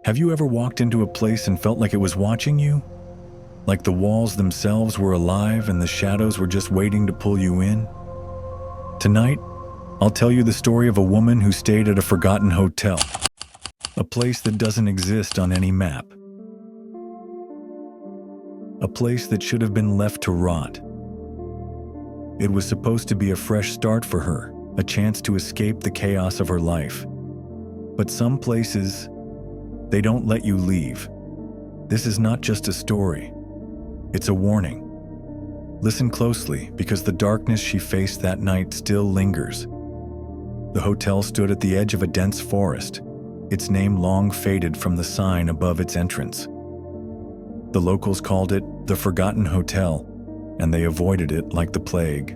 Have you ever walked into a place and felt like it was watching you? Like the walls themselves were alive and the shadows were just waiting to pull you in? Tonight, I'll tell you the story of a woman who stayed at a forgotten hotel, a place that doesn't exist on any map. A place that should have been left to rot. It was supposed to be a fresh start for her, a chance to escape the chaos of her life. But some places, they don't let you leave. This is not just a story. It's a warning. Listen closely, because the darkness she faced that night still lingers. The hotel stood at the edge of a dense forest, its name long faded from the sign above its entrance. The locals called it the Forgotten Hotel, and they avoided it like the plague.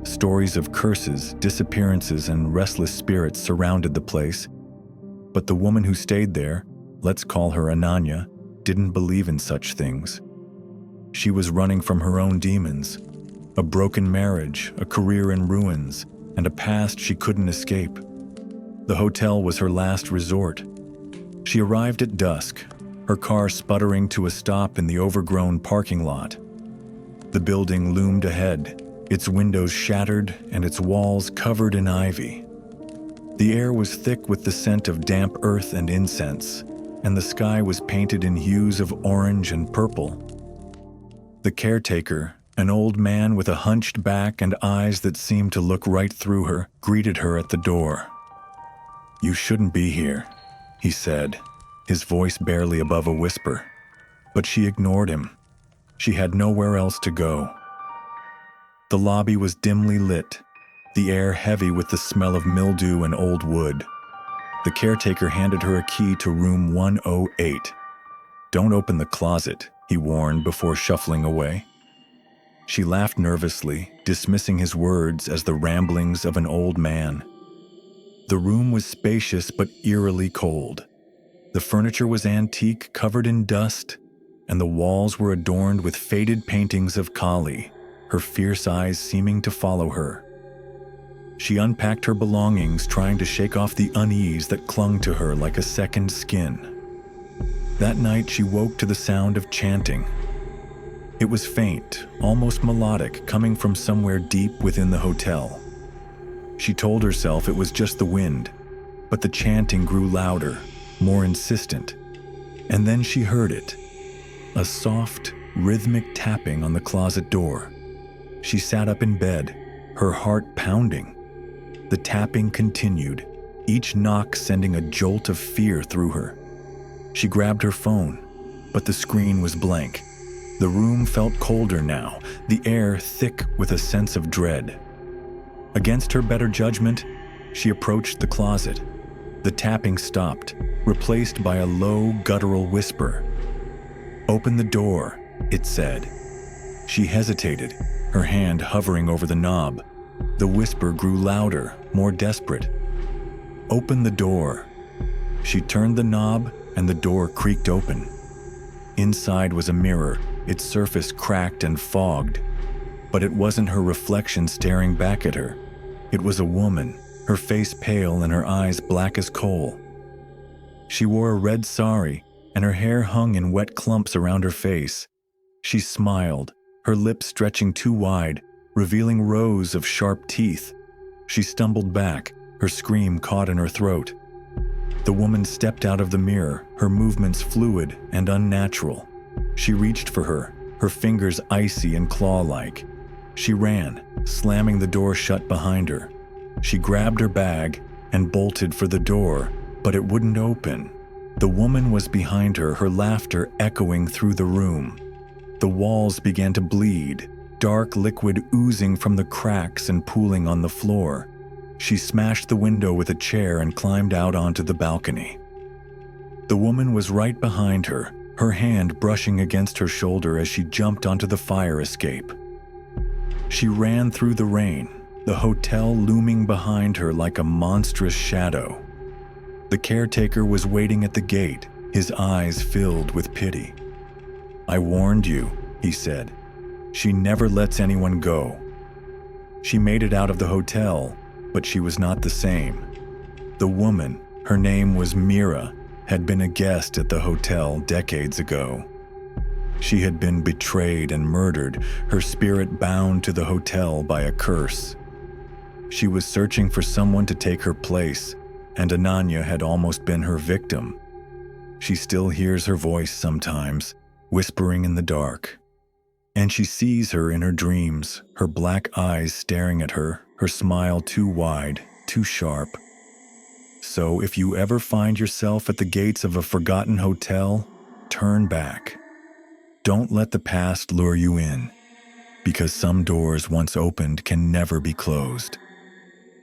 Stories of curses, disappearances, and restless spirits surrounded the place. But the woman who stayed there, let's call her Ananya, didn't believe in such things. She was running from her own demons, a broken marriage, a career in ruins, and a past she couldn't escape. The hotel was her last resort. She arrived at dusk, her car sputtering to a stop in the overgrown parking lot. The building loomed ahead, its windows shattered and its walls covered in ivy. The air was thick with the scent of damp earth and incense, and the sky was painted in hues of orange and purple. The caretaker, an old man with a hunched back and eyes that seemed to look right through her, greeted her at the door. "You shouldn't be here," he said, his voice barely above a whisper. But she ignored him. She had nowhere else to go. The lobby was dimly lit, the air heavy with the smell of mildew and old wood. The caretaker handed her a key to room 108. "Don't open the closet," he warned before shuffling away. She laughed nervously, dismissing his words as the ramblings of an old man. The room was spacious but eerily cold. The furniture was antique, covered in dust, and the walls were adorned with faded paintings of Kali, her fierce eyes seeming to follow her. She unpacked her belongings, trying to shake off the unease that clung to her like a second skin. That night, she woke to the sound of chanting. It was faint, almost melodic, coming from somewhere deep within the hotel. She told herself it was just the wind, but the chanting grew louder, more insistent. And then she heard it, a soft, rhythmic tapping on the closet door. She sat up in bed, her heart pounding. The tapping continued, each knock sending a jolt of fear through her. She grabbed her phone, but the screen was blank. The room felt colder now, the air thick with a sense of dread. Against her better judgment, she approached the closet. The tapping stopped, replaced by a low, guttural whisper. "Open the door," it said. She hesitated, her hand hovering over the knob. The whisper grew louder, more desperate. "Open the door." She turned the knob, and the door creaked open. Inside was a mirror, its surface cracked and fogged. But it wasn't her reflection staring back at her. It was a woman, her face pale and her eyes black as coal. She wore a red sari, and her hair hung in wet clumps around her face. She smiled, her lips stretching too wide, revealing rows of sharp teeth. She stumbled back, her scream caught in her throat. The woman stepped out of the mirror, her movements fluid and unnatural. She reached for her, her fingers icy and claw-like. She ran, slamming the door shut behind her. She grabbed her bag and bolted for the door, but it wouldn't open. The woman was behind her, her laughter echoing through the room. The walls began to bleed, dark liquid oozing from the cracks and pooling on the floor. She smashed the window with a chair and climbed out onto the balcony. The woman was right behind her, her hand brushing against her shoulder as she jumped onto the fire escape. She ran through the rain, the hotel looming behind her like a monstrous shadow. The caretaker was waiting at the gate, his eyes filled with pity. "I warned you," he said. "She never lets anyone go." She made it out of the hotel, but she was not the same. The woman, her name was Mira, had been a guest at the hotel decades ago. She had been betrayed and murdered, her spirit bound to the hotel by a curse. She was searching for someone to take her place, and Ananya had almost been her victim. She still hears her voice sometimes, whispering in the dark. And she sees her in her dreams, her black eyes staring at her, her smile too wide, too sharp. So if you ever find yourself at the gates of a forgotten hotel, turn back. Don't let the past lure you in, because some doors once opened can never be closed,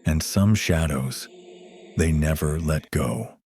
and some shadows, they never let go.